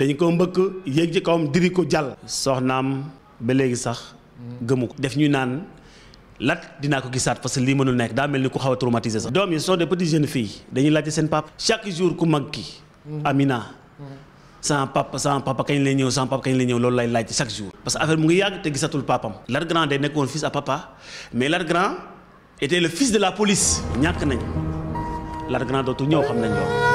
dañ ko mbëkk yéeg ci kawam diri ko jàll. soxnaam ba léegi sax gëmu ko. def ñu naan Lat dinaa ko gisaat parce que lii mënul nekk daa mel ni ku xaw a traumatisé sax. doom yi sont des petites jeunes filles dañuy laajte seen papa. chaque jour ku mag ki Amina. sama papa kañ lay ñëw sama papa kañ lay ñëw loolu lay laajte chaque jour. parce que affaire mu ngi yàgg te gisatul papam. Lat Grand day nekkoon fils à papa mais Lat Grand était le fils de la police. ñàkk nañ Lat Grand dootu ñëw xam nañ loolu.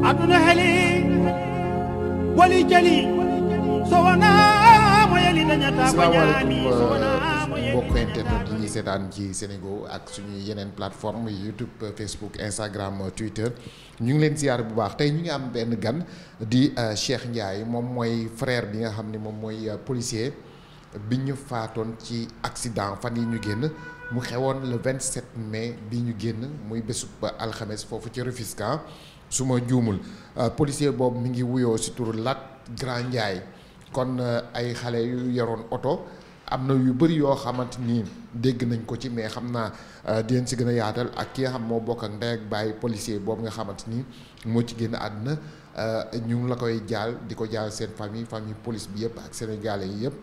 aduna heli wali jali so wana mo yeli dañata ko ñaami so wana mo yeli mbokk internet yi ñuy seetaan ci Sénégal ak suñu yeneen plateforme YouTube Facebook Instagram Twitter ñu ngi leen ziar bu baax tey ñu ngi am benn gan di Cheikh Ndiaye moom mooy frère bi nga xam ne moom mooy policier bi ñu faatoon ci accident fan yi ñu génn mu xewoon le 27 mai bi ñu génn muy bésub alxames foofu ci Rufisque su ma juumul policier boobu mi ngi wuyoo si turu Lat Grand Ndiaye kon ay xale yu yoroon oto am na yu bëri yoo xamante ni dégg nañ ko ci mais xam naa di leen si gën a yaatal ak ki nga xam moo bokk ak ndey ak bàyyi policier boobu nga xamante ni moo ci génn àdduna ñu ngi la koy jaal di ko jaal seen famille police bi yëpp ak sénégalais yi yëpp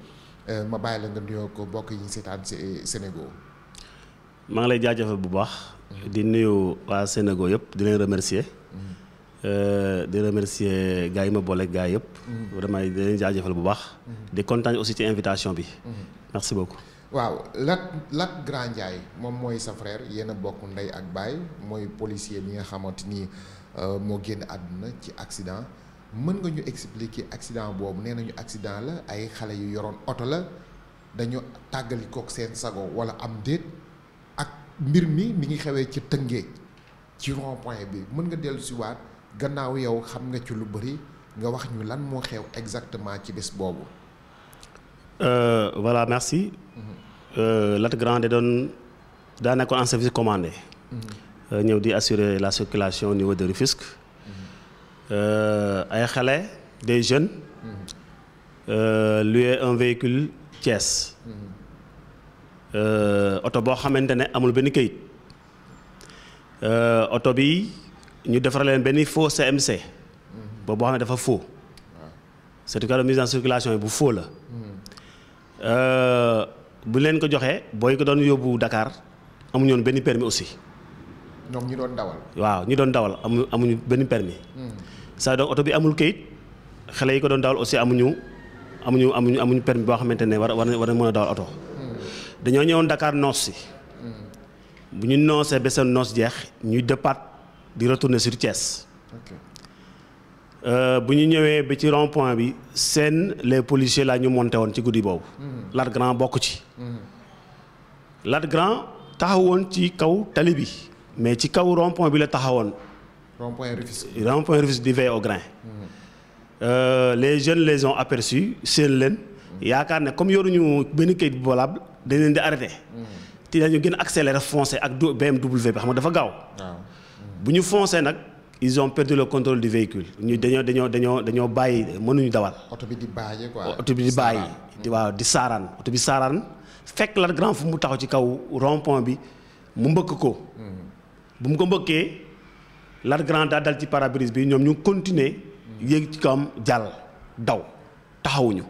ma bàyyi la nga nuyoo ko bokk yi ñu seetaan si Sénégal. maa ngi lay jaajëfal bu baax. di nuyu waa Sénégal yëpp di leen remercier. di remercier gars yi ma boole gars yëpp. vraiment di leen jaajëfal bu baax. di kontaan aussi ci invitation bi. merci beaucoup. waaw Lat Grand Ndiaye moom mooy sa frère yéen a bokk ndey ak baay mooy policier bi nga xamante ni moo génn àdduna ci accident mën nga ñu expliquer accident boobu nee nañu accident la ay xale yu yoroon oto la dañu tàggali kook seen sago wala am déet ak mbir mi ngi xewee ci Tëngéej ci rond-point bi mën nga dellu si waat gannaaw yow xam nga ci lu bëri nga wax ñu lan moo xew exactement ci bés boobu. Voilà merci. Lat Grand daa nekkoon en service commandé. ñëw di assurer la circulation au niveau de Rufisque. ay xale des jeunes. loué un véhicule Thiès. oto boo xamante ne amul benn këyit. oto bi ñu defar leen benn faux CMC. boobu boo xam ne dafa faux. certificat de mise en circulation yi bu faux la. bu leen ko joxee booy ko doon yóbbu Dakar amuñu woon benn permis aussi. ñoom ñi doon dawal. waaw ñi doon dawal amuñu benn permis. ça donc oto bi amul kayit xale yi ko doon dawal aussi amuñu permis boo xamante ne war na mën a dawal oto. dañoo ñëwoon Dakar noos si. bu ñu noosee ba seen noos jeex ñuy départ di retourner sur Thiès. bu ñu ñëwee ba ci rond point bi seen les policiers la ñu monté woon ci guddi boobu. Lat Grand bokk ci. Lat Grand taxawoon ci kaw tali bi mais ci kaw rond point bi la taxawoon. rond point Rufisque di veille au grain. Les jeunes les ont aperçus seen leen. yaakaar ne comme yoruñu benn kayit bu valable dañ leen di arrêté. te dañu gën a accéléré foncé ak BMW bi xam nga dafa gaaw. bu ñu foncé nag. ils ont perdu le contrôle du véhicule ñu dañoo bàyyi mënuñu dawal. oto bi di bàyyi quoi. oto bi di bàyyi. waaw di saaraan oto bi saaraan fekk Lat Grand fu mu taxaw ci kaw rond point bi mu mbëkk ko. bu mu ko mbëkkee Lat Grand daa dal ci pare-brise bi ñoom ñu continuer yéeg ci kawam jàll daw taxawuñu.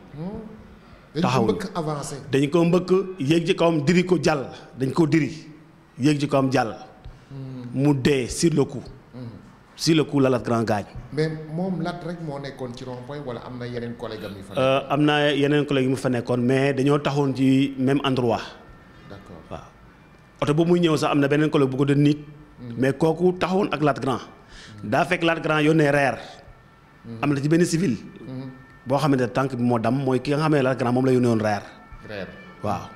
taxawuñu dañ ko mbëkk avancé. dañ ko mbëkk yéeg ci kawam diri ko jàll dañ ko diri yéeg ci kawam jàll. mu dee sur le coup. si le coup la Lat Grand gaañ. mais moom Lat rek moo nekkoon ci rond point wala am na yeneen collègue am yu fa nekkoon. am na yeneen collègue yu mu fa nekkoon mais dañoo taxoon ci même endroit. d'accord waaw oto boobu muy ñëw sax am na beneen collègue bu ko doon nit. mais kooku taxawoon ak Lat Grand. daa fekk Lat Grand yónnee reer. am na ci benn civil. boo xamante ne tànk bi moo dam mooy ki nga xam ne Lat Grand moom la yónnee woon reer. waaw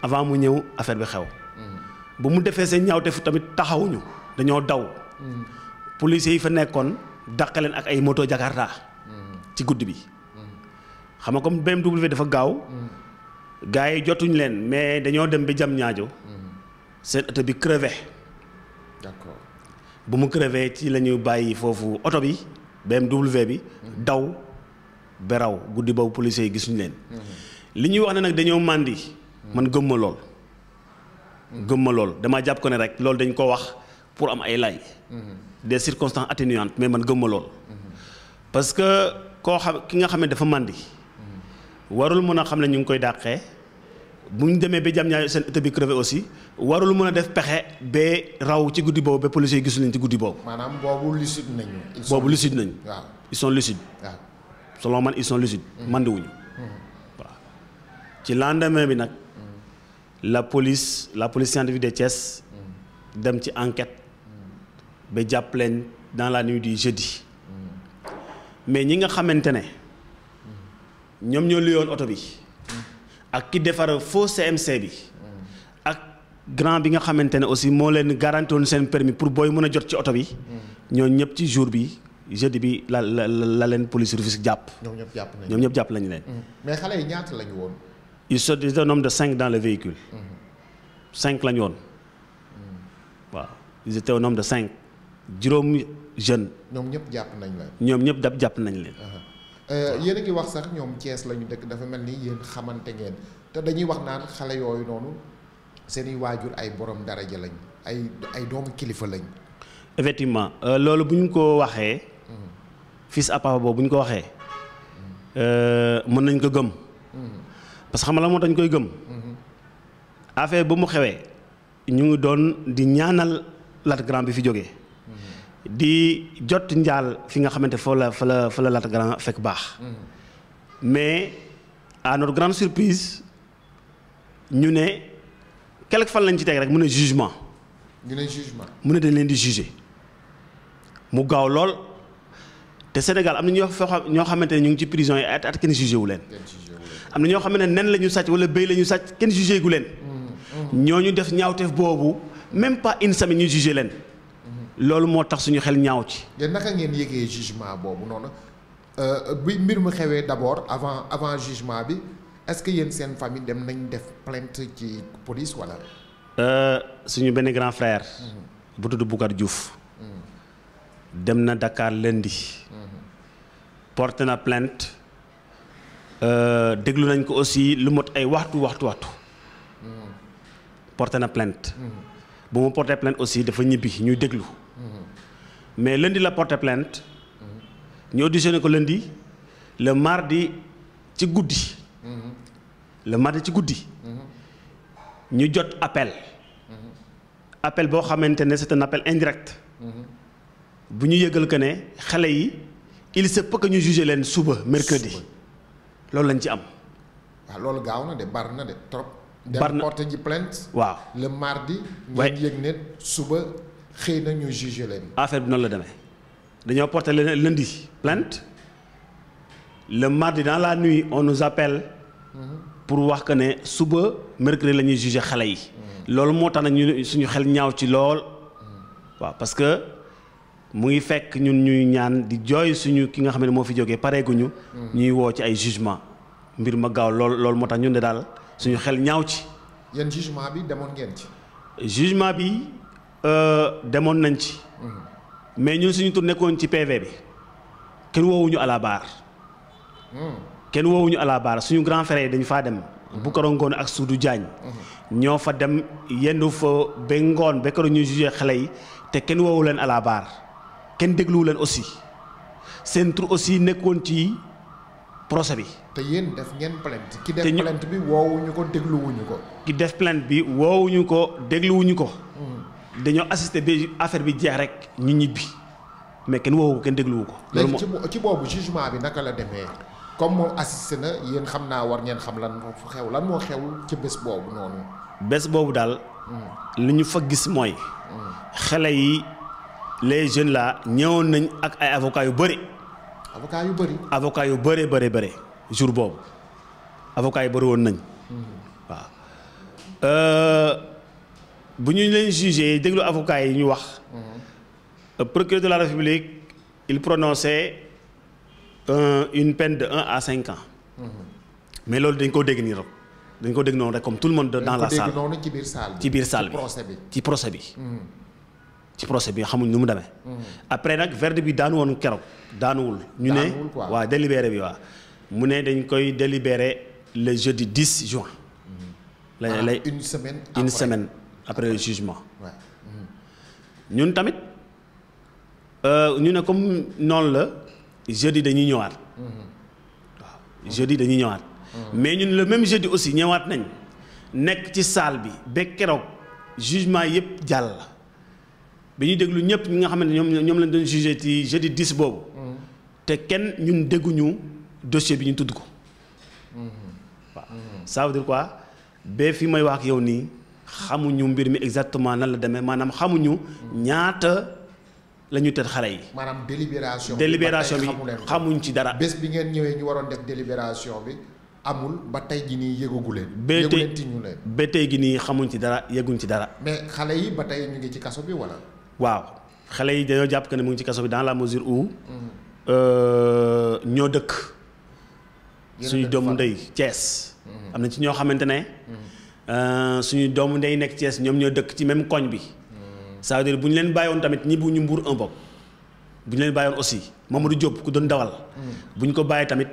avant mu ñëw affaire bi xew. bu mu defee seen ñaawteef tamit taxawuñu dañoo daw. policiers yi fa nekkoon dàq leen ak ay moto Jakarta. ci guddi bi. xam nga comme BMW dafa gaaw. gars yi jotuñ leen mais dañoo dem ba jam ñaajo. seen oto bi crevé. d'accord bu mu crevé ci la ñu bàyyi foofu oto bi BMW bi. daw ba raw guddi boobu policiers yi gisuñu leen. li ñuy wax ne nag dañoo màndi. man gëm ma lool. gëm ma lool damaa jàpp ko ne rek loolu dañ ko wax pour am ay lay. des circonstances atténuantes mais man gëm ma lool. parce que koo xam ki nga xam ne dafa màndi. warul mën a xam ne ñu ngi koy dàqee. bu ñu demee ba jam ñaar seen oto bi crevé aussi warul mën a def pexe ba raw ci guddi boobu ba policiers yi gisul leen ci guddi boobu. maanaam boobu lucide nañu. boobu lucide nañu. waaw ils sont lucides. waaw selon man ils sont lucides. mandiwuñu. waaw ci lendemain bi nag. la police scientifique de Thiès. dem ci enquête. ba jàpp leen dans la nuit du jeudi. mais ñi nga xamante ne. ñoom ñoo luyoon oto bi. ak ki defar faux CMC bi. ak grand bi nga xamante ne aussi moo leen garanti woon seen permis pour booy mën a jot ci oto bi. ñoo ñëpp ci jour bi jeudi bi la leen police Rufisque jàpp. ñoom ñëpp jàpp nañu leen. mais xale yi ñaata lañu woon. ils sont un nombre de 5 dans le véhicule. 5 lañu woon. waaw ils étaient au nombre de 5 juróomi jeunes. ñoom ñëpp jàpp nañ leen. ñoom ñëpp jàpp nañ leen. yéen a ngi wax sax ñoom Thiès lañu dëkk dafa mel ni yéen xamante ngeen te dañuy wax naan xale yooyu noonu seeni waajur ay borom daraja lañ ay doomu kilifa lañ. effectivement loolu bu ñu ko waxee. fils à papa boobu bu ñu ko waxee. mën nañ ko gëm. parce que xam nga la moo tax ñu koy gëm. affaire ba mu xewee ñu ngi doon di ñaanal Lat Grand bi fi jógee. di jot njaal fi nga xamante fa la Lat Grand fekk baax. mais à notre grande surprise ñu ne quelque fan lañ ci teg rek mu ne jugement. mu ne dañ leen di juger mu gaaw lool te Sénégal am na ñoo xamante ne ñu ngi ci prison yi at kenn jugé wu leen. am na ñoo xam ne nen la ñu sàcc wala béy la ñu sàcc kenn jugé gu leen. ñooñu def ñaawteef boobu même pas une semaine ñu jugé leen. loolu moo tax suñu xel ñaaw ci. yéen naka ngeen yëgee jugement boobu noonu bi mbir mu xewee d'abord avant jugement bi est-ce que yéen seen famille dem nañ def plainte ci police wala. suñu benn grand frère. bu tudd Boucar Diouf. dem na Dakar lundi. porté na plainte. déglu nañ ko aussi lu mot ay waxtu. porté na plainte. bu mu porté plainte aussi dafa ñibbi ñuy déglu. mais lundi la porté plainte. ñu auditionné ko lundi le mardi ci guddi. ñu jot appel. appel boo xamante ne c'est un appel indirect. bu ñu yëgal que ne xale yi il se peut que ñu juger leen suba mercredi. loolu lañ ci am. waaw loolu gaaw na de bari na de trop. bari na dem porté ji plainte. waaw le mardi. ngeen yëg ne suba xëy na ñu juger leen. affaire bi noonu la demee dañoo porté lundi plainte le mardi dans la nuit on nous appelle. pour wax que ne suba mercredi la ñuy juger xale yi. loolu moo tax nag ñu suñu xel ñaaw ci lool. waaw parce que mu ngi fekk ñun ñuy ñaan di jooy suñu ki nga xam ne moo fi jógee pareeguñu. ñuy woo ci ay jugement mbir ma gaaw loolu moo tax ñun de daal suñu xel ñaaw ci. yéen jugement bi demoon ngeen ci. jugement bi demoon nañ ci. mais ñun suñu tur nekkoon ci PV bi kenn woowuñu à la barre. kenn woowuñu à la barre suñu grand frère yi dañu faa dem. Boucar Ngoone ak Soudou Diagne. ñoo fa dem yendu fa ba ngoon ba keroog ñuy jugé xale yi te kenn woowu leen à la barre kenn dégluwu leen aussi seen tur aussi nekkoon ci procès bi. te yéen def ngeen plainte. ki def plainte bi woowuñu ko dégluwuñu ko. ki def plainte bi woowuñu ko dégluwuñu ko. dañoo assisté ba affaire bi jeex rek ñu ñibbi mais kenn woowu ko kenn dégluwu ko. léegi ci boobu jugement bi naka la demee. comme moom assisté na yéen xam naa war ngeen xam lan moo xew ci bés boobu noonu. bés boobu daal. li ñu fa gis mooy. xale yi les jeunes là ñëwoon nañ ak ay avocats yu bëri. avocats yu bëri jour boobu avocats yu bëri woon nañ. waaw bu ñu leen jugé déglu avocats yi ñu wax. procureur de la République il prononçait. Une peine de 1 à 5 ans. mais loolu dañ koo dégg nii rek dañ ko dégg noonu rek comme tout le monde dans la salle. ci biir salle bi ci procès bi. ci procès bi xamuñ nu mu demee. après nag verdict bi daanu woon keroog daanuwul. ñu ne waaw délibéré bi waaw mu ne dañ koy délibérer le jeudi 10 juin. une semaine après le jugement. ñun tamit ñu ne comme noonu la jeudi dañuy ñëwaat. waaw jeudi dañuy ñëwaat. mais ñun le même jeudi aussi ñëwaat nañ nekk ci salle bi ba keroog jugement yëpp jàll la bi ñuy déglu ñëpp ñi nga xamante ne ñoom lañ doon jugé ci jeudi 10 boobu. te kenn ñun dégguñu dossier bi ñu tudd ko. waaw ça veut dire quoi ba fi may wax ak yow nii xamuñu mbir mi exactement nan la demee maanaam xamuñu ñaata la ñu tëj xale yi. maanaam délibération bi xamuñ ci dara. bés bi ngeen ñëwee ñu waroon def délibération bi amul ba tey gi nii yëgagu leen. ba tey gi nii xamuñ ci dara yëguñ ci dara. mais xale yi ba tey ñu ngi ci kaso bi wala. waaw xale yi dañoo jàpp que ne mu ngi ci kaso bi dans la mesure où. ñoo dëkk. suñu doomu ndey Thiès. am na ci ñoo xamante ne. suñu doomu ndey nekk Thiès ñoom ñoo dëkk ci même koñ bi. ça veut dire bu ñu leen bàyyoon tamit ñi bu ñu Mbour un bokk bu ñu leen bàyyoon aussi Mamadou Diop ku doon dawal. bu ñu ko bàyyi tamit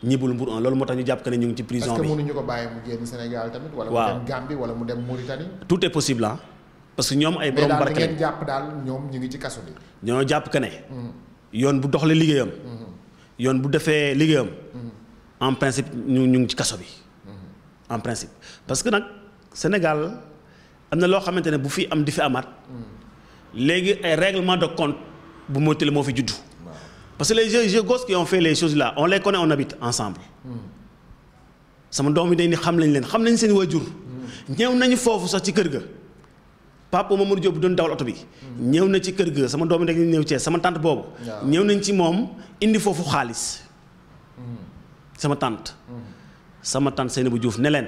ñibul Mbour un loolu moo tax ñu jàpp que ne ñu ngi ci prison bi. est-ce que mënuñu ko bàyyi mu génn Sénégal tamit. wala mu dem Gambie wala mu dem Mauritanie. tout est possible ah parce que ñoom ay borom barke ngeen jàpp daal ñoom ñu ngi ci kaso bi. ñoo jàpp que ne. yoon bu doxalee liggéeyam. yoon bu defee liggéeyam. en principe ñu ngi ci kaso bi. en principe parce que nag Sénégal am na loo xamante ne bu fi am di fi amaat. léegi ay règlement de compte bu mottali moo fi juddu. parce que les jeunes gosses qui ont fait les choses là on les connaît on habite ensemble. sama doom yi dañ ni xam lañ leen xam nañ seen waajur. ñëw nañu foofu sax ci kër ga. papa Mamadou Diop bu doon dawal oto bi. ñëw na ci kër ga sama doom yi dañuy ñëw Thiès sama tante boobu. ñëw nañ ci moom indi foofu xaalis. sama tante Seynabou Diouf ne leen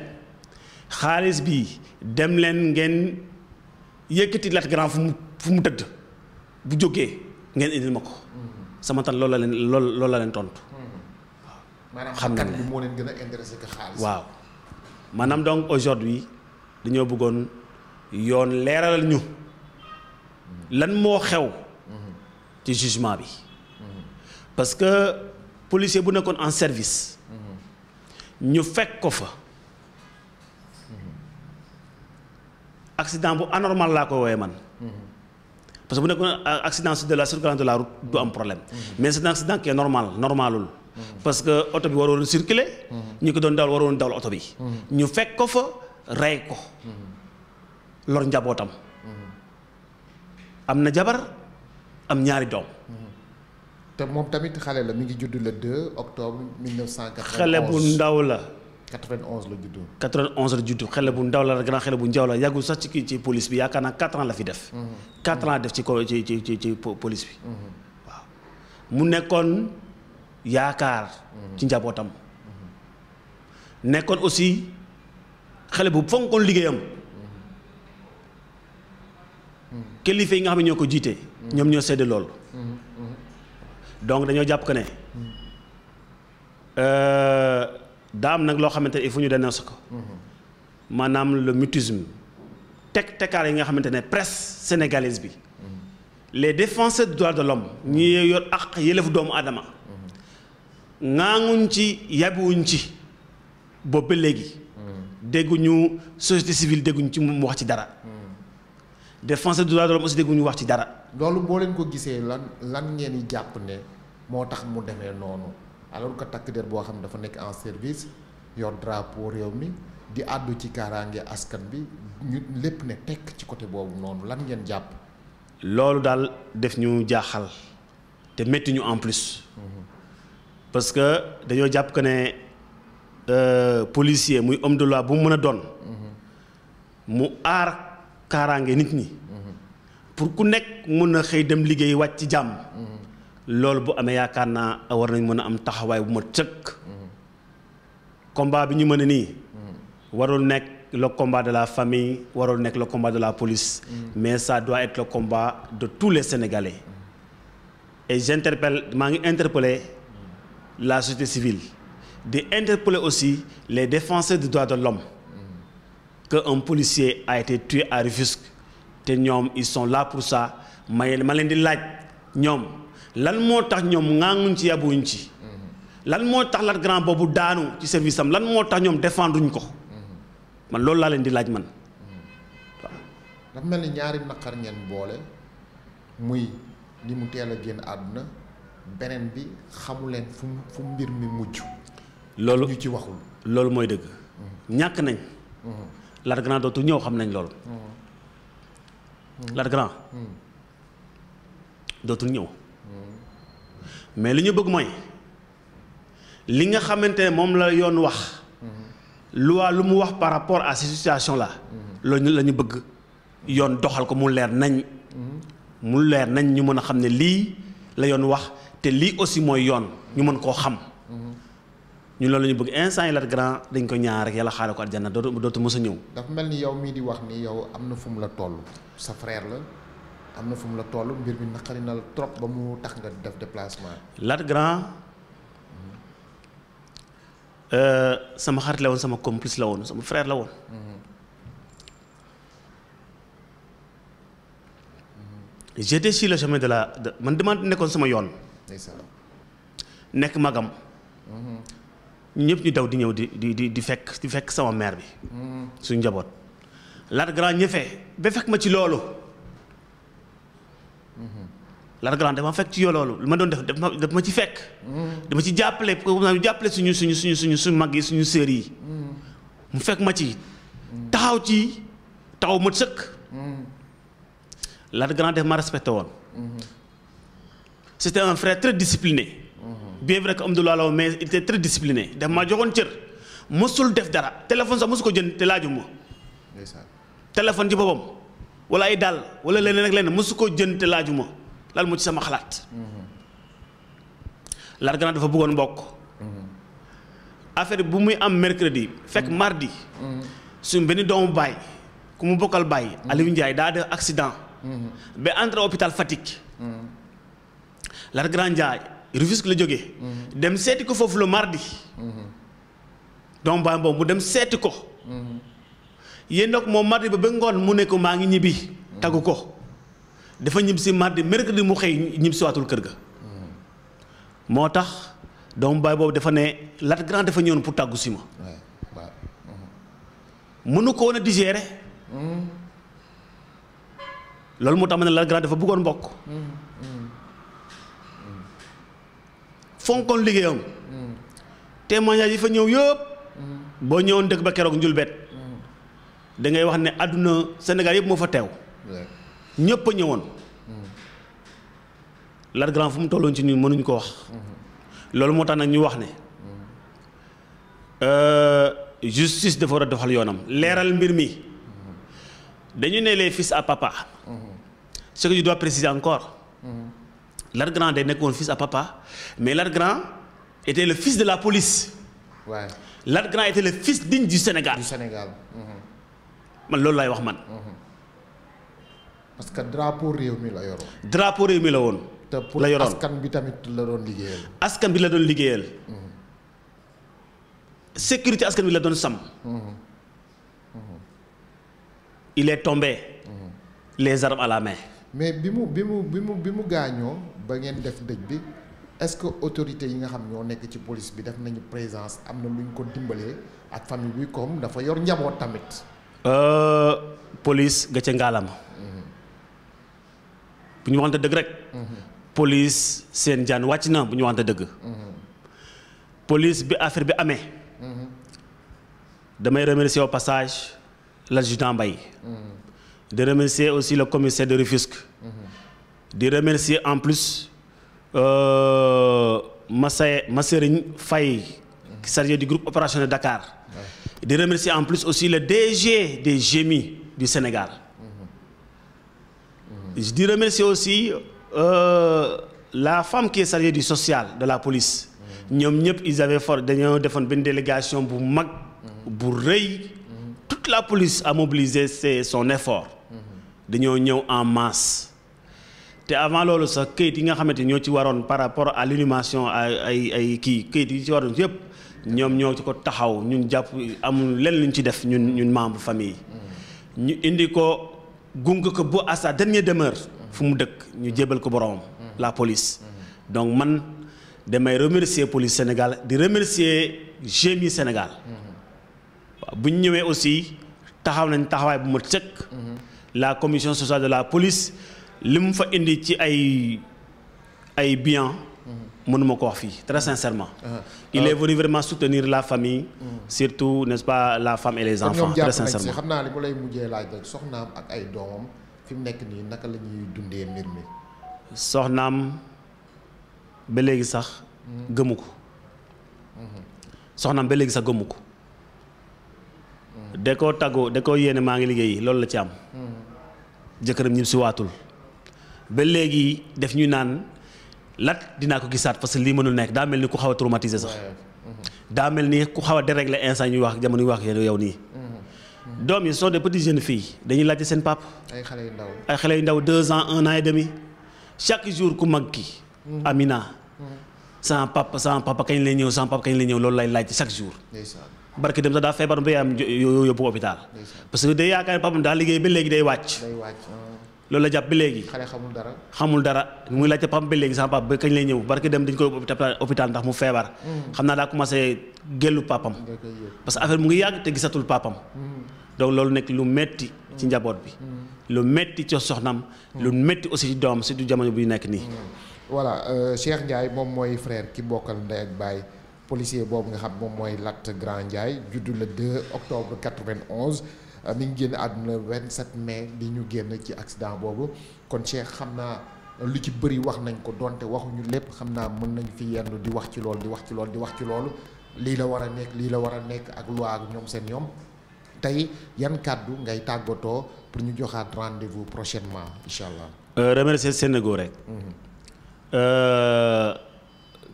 xaalis bi dem leen ngeen yëkkati Lat Grand fu mu tëdd bu jógee ngeen indil ma ko. sama tante loolu la leen tontu. waaw xam nañ bi moo leen gën a intéressé que xaalis. waaw maanaam donc aujourd'hui dañoo bëggoon yoon leeralal ñu lan moo xew ci jugement bi parce que policier bu nekkoon en service ñu fekk ko fa accident bu anormal laa ko woowee man parce que bu nekkoon accident de la circulation de la route du am problème mais c'est un accident qui est normalul parce que oto bi waroon circuler ñu ko doon dawal waroon dawal oto bi ñu fekk ko fa rey ko lor njabootam am na jabar am ñaari doom. te moom tamit xale la mi ngi judd le 2 octobre 1991. xale bu ndaw la. 91 la judd. 91 la judd xale bu ndaw la grand xale bu njaw la yàggul sax ci police bi yaakaar naa 4 ans la fi def. 4 ans def ci police bi. waaw mu nekkoon yaakaar. ci njabootam. nekkoon aussi xale bu fonkoon liggéeyam. kilifa yi nga xam ne ñoo ko jiite. ñoom ñoo séddee loolu. donc dañoo jàpp que ne daa am nag loo xamante ne il faut ñu dénoncer ko. maanaam le mutisme tekkaar yi nga xamante ne presse sénégalaise bi. les défenseurs des droits de l'homme ñi yor ak yëlefu doomu aadama. ŋaaŋuñ ci yabuwuñ ci boobu ba léegi. dégguñu société civile dégguñu ci mu wax ci dara. défenseur des droits de l'homme aussi dégguñu wax ci dara. loolu boo leen ko gisee lan ngeen di jàpp ne moo tax mu demee noonu alors que takk der boo xam ne dafa nekk en service yor drapeau réew mi di àddu ci kaaraange askan bi ñu lépp ne tekk ci côté boobu noonu lan ngeen jàpp. loolu daal def ñu jaaxal te métti ñu en plus. parce que dañoo jàpp que ne policier muy homme de loi bu mu mën a doon. mu aar kaaraange nit ñi. pour ku nekk mën a xëy dem liggéey wàcc ci jàmm. loolu bu amee yaakaar naa war nañ mën a am taxawaay bu ma tëkk. combat bi ñu mën a nii. warul nekk le combat de la famille warul nekk le combat de la police. mais ça doit être le combat de tous les Sénégalais. et maa ngi interpeller la société civile. di interpeller aussi les défenseurs des droits de l'homme que un policier a été tué à Rufisque. te ñoom ils sont là pour ça ma leen di laaj ñoom lan moo tax ñoom ŋaanguñ ci yabuñ ci lan moo tax Lat Grand boobu daanu ci service am lan moo tax ñoom défendruñ ko man loolu laa leen di laaj man waaw. dafa mel ni ñaari naqar ngeen boole muy li mu teel a génn àdduna beneen bi xamu leen fu mbir mi mujj. loolu ñu ci waxul. loolu mooy dëgg. ñàkk nañ. Lat Grand dootu ñëw xam nañ loolu. Lat Grand dootul ñëw. mais li ñu bëgg mooy li nga xamante ne moom la yoon wax. loi lu mu wax par rapport à ces situations là. loolu la ñu bëgg yoon doxal ko mu leer nañ. mu leer nañ ñu mën a xam ne lii la yoon wax te lii aussi mooy yoon ñu mën koo xam. ñun loolu la ñu bëgg instant yi Lat Grand dañ ko ñaar rek yàlla xaale ko àjjana dootu mës a ñëw. dafa mel ni yow mii di wax ni yow am na fu mu la toll sa frère la am na fu mu la toll mbir mi naqari na la trop ba mu tax nga def déplacement. Lat Grand sama xarit la woon sama complice la woon sama frère la woon. j'étais sur le chemin de man dama nekkoon sama yoon. nekk magam. ñëpp ñu daw di ñëw di fekk sama mère bi. suñu njaboot. Lat Grand ñëfee ba fekk ma ci loolu. Lat Grand dafa fekk ci loolu li ma doon def daf ma ci fekk. dama ci jàppale suñu mag yi suñu sœur yi. mu fekk ma ci. taxaw ma sëkk. Lat Grand def ma respecté woon. c'était un frère très discipliné. bien vrai que homme de loi la woon mais il était très discipliné daf maa joxoon cër mosul def dara téléphone sax mosu ko jënd te laajuma. téléphone ci boppam wala ay dàll wala leneen ak leneen mosu ko jënd te laajuma lan moo ci sama xalaat. Lat Grand dafa bëggoon mbokk. affaire bu muy am mercredi fekk mardi. suñ benn doomu baay ku mu bokkal baay. Aliou Ndiaye daa def accident. ba entré hôpital Fatick. Lat Grand Ndiaye Rufisque la jógee. dem seeti ko foofu le mardi. doomu baay boobu mu dem seeti ko. yéen nag moom mardi ba ngoon mu ne ko maa ngi ñibbi. taggu ko dafa ñibbi si mardi mercredi mu xëy ñibbi si waatul kër ga. moo tax doomu baay boobu dafa ne Lat Grand dafa ñëwoon pour tàggu si ma. mënu ko woon a digérer. loolu moo tax ma ne Lat Grand dafa bëggoon mbokk. fonkoon liggéeyam. témoignage yi fa ñëw yëpp. boo ñëwoon dëkk ba keroog njulbet da ngay wax ne àdduna Sénégal yëpp moo fa teew. ñëpp a ñëwoon. Lat Grand fu mu tolloon ci ñun mënuñ ko wax. loolu moo tax nag ñu wax ne justice dafa war a doxal yoonam leeral mbir mi dañu ne les fils à papa. ce que je dois préciser encore. Lat Grand day nekkoon fils à papa mais Lat Grand était le fils de la police. Ouais. Lat Grand était le fils digne du Sénégal. du Sénégal. man loolu laay wax man. parce que drapeau réew mi la yoroon. drapeau réew mi la woon. te pour la yoroon askan bi tamit la doon liggéeyal. askan bi la doon liggéeyal. sécurité askan bi la doon sàmm. il est tombé. les armes à la main. mais bi mu gaañoo ba ngeen def dëj bi est-ce que autorités yi nga xam ñoo nekk ci police bi def nañu présence am na lu ñu ko dimbalee ak famille bi comme dafa yor njaboot tamit. police ga ca ngaalama. bu ñu waxante dëgg rek. police seen jaan wàcc na bu ñu waxante dëgg. police bi affaire bi amee. damay remercier au passage l'adjudant Mbaye. de remercier aussi le commissaire de Rufisque. de remercier en plus Masserigne Faye, chargé du groupe opérationnel de Dakar. de remercier en plus aussi le DG des GMI du Sénégal. de remercier aussi la femme qui est chargée du social de la police. ñoom ñëpp ils avaient dañoo defoon benn délégation bu mag. bu rëy. toute la police a mobilisé son effort. dañoo ñëw en masse. te avant loolu sax këyit yi nga xamante ñoo ci waroon par rapport à l'inhumation ay këyit yi ci waroon yëpp ñoom ñoo ci ko taxaw ñun jàpp amul lenn luñ ci def ñun membre famille ñu indi ko gunge ko ba à sa dernière demeure fu mu dëkk ñu jébal ko boroomam la police donc man damay remercier police Sénégal di remercier GMI Sénégal. waaw bu ñu ñëwee aussi taxaw nañ taxawaay bu ma sëkk. la commission sociale de la police li mu fa indi ci ay biens. mënuma ko wax fii très sincèrement. il est venu vraiment soutenir la famille. surtout n'est-ce pas la femme et les enfants. très sincèrement xam naa li mu lay mujjee laaj rek soxnaam ak ay doomam fi mu nekk nii naka la ñuy dundee mbir mi. soxnaam ba léegi sax gëmu ko. soxnaam ba léegi sax gëmu ko. da koo tàggoo da koo yéene maa ngi liggéey loolu la ci am. jëkkëram ñib si waatul ba léegi def ñu naan lat dinaa ko gisaat parce que lii mënul nekk daa mel ni ku xaw a traumatisé sax. daa mel ni ku xaw a déréglé instant ñuy wax jamono ñuy wax yow nii. doom yi sont des petites jeunes filles dañuy laajte seen pap ay xale yu ndaw ay xale yu ndaw 2 ans 1 an et demi chaque jour ku mag ki Amina. sama papa kañ lay ñëw sama papa kañ lay ñëw loolu lay laajte chaque jour. barke dem sax daa feebar ba yaayam yóbbu hôpital. parce que day yaakaar ne papam daa liggéey ba léegi day wàcc. loolu la jàpp ba léegi. xale xamul dara. xamul dara muy laajte papam ba léegi sama papa ba kañ lay ñëw barke dem dañ koy hôpital ndax mu feebar. xam naa daa commencé gellu papam. parce que affaire mu ngi yàgg te gisatul papam. donc loolu nekk lu metti ci njaboot bi. lu metti ci soxnam. lu metti aussi ci doom surtout jamono bi nekk nii. voilà Cheikh Ndiaye moom mooy frère ki bokkal ndey ak baay. policier boobu nga xam moom mooy Lat Grand Ndiaye juddu le 2 octobre 91 mi ngi génn àdduna 27 mai bi ñu génn ci accident boobu kon Cheikh xam naa lu ci bëri wax nañ ko donte waxuñu lépp xam naa mën nañ fi yenn di wax ci loolu di wax ci loolu di wax ci loolu lii la war a nekk lii la war a nekk ak loi ak ñoom seen ñoom tey yan kàddu ngay tàggatoo pour ñu joxaat rendez-vous prochainement incha allah. remercier Sénégal rek.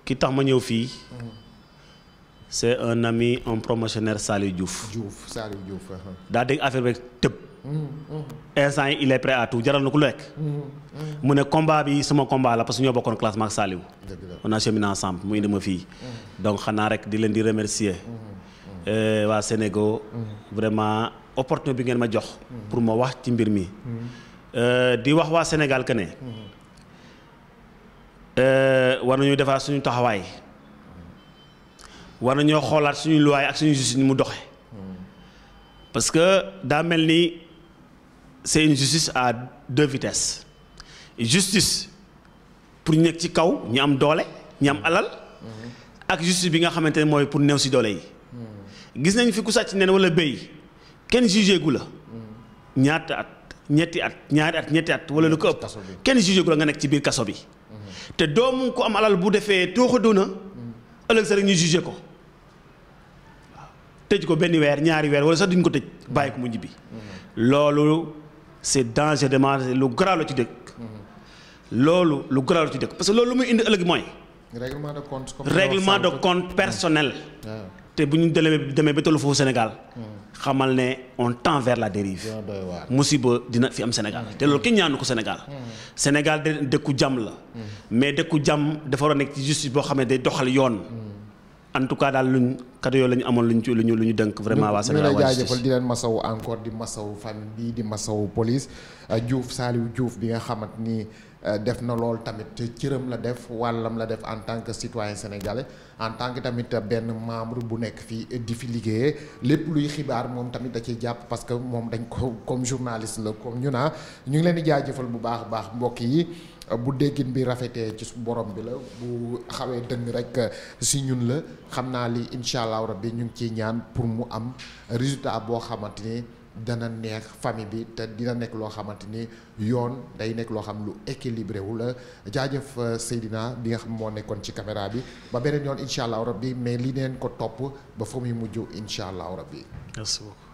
ki tax ma ñëw fii. c'est un ami un promotionnaire Saliou Diouf. Saliou Diouf. daa dégg affaire bi tëb. instant yi il est prêt à tout jaral na ku lekk. mu ne combat bi sama combat la parce que ñoo bokkoon classement ak Saliou. on a cheminé ensemble mu indi ma fii. donc xanaa rek di leen di remercier. waa Sénégal. vraiment opportunité bi ngeen ma jox. pour ma wax ci mbir mi. di wax waa Sénégal que ne. war nañu defaat suñu taxawaay. war nañoo xoolaat suñu loi ak suñu justice ni mu doxe parce que daa mel ni c'est une justice à 2 vitesses justice pour ñu nekk ci kaw ñi am doole ñi am alal ak justice bi nga xamante ne mooy pour néew si doole yi gis nañ fi ku sàcc nen wala béy kenn jugé gu la ñaata at ñetti at ñaari at ñetti at wala lu ko ëpp kenn jugé gu la nga nekk ci biir kaso bi te doomu ku am alal bu defee tooxa doona ëllëg sa rek ñu jugé ko waaw tëj ko benn weer ñaari weer wala sax duñ ko tëj bàyyi ko mu ñibbi loolu c'est dangereusement lu garaaw la ci dëkk loolu lu garaaw la ci dëkk parce que loolu lu muy indi ëllëg mooy règlement de compte personnel te bu ñu demee ba tollu foofu Sénégal xamal ne on tend vers la dérive musiba dina fi am Sénégal te loolu kenn ñaanu ko Sénégal Sénégal de dëkku jàmm la mais dëkku jàmm dafa war a nekk ci justice boo xam ne day doxal yoon en tout cas daal luñ kado yoo la ñu amoon lu ñu dënk vraiment waa Sénégal ñu lay jaajëfal di leen masawu encore di masawu famille bi di masawu police Diouf Saliou Diouf bi nga xamante ni def na lool tamit cëram la def wàllam la def en tant que citoyen sénégalais en tant que tamit benn membre bu nekk fii di fi liggéeyee lépp luy xibaar moom tamit da ciy jàpp parce que moom dañ ko comme journaliste la comme ñu ñu ngi leen di jaajëfal bu baax a baax mbokk yi bu déggin bi rafetee ci borom bi la bu xawee dëng rek si ñun la xam naa li incha allah rabbi ñu ngi ciy ñaan pour mu am résultat boo xamante ni dana neex famille bi te dina nekk loo xamante ni yoon day nekk loo xam lu équilibré wu la jaajëf Seydina bi nga xam moo nekkoon ci caméra bi ba beneen yoon incha allah rabbi mais li neen ko topp ba fa muy mujj incha allah rabbi. Merci beaucoup.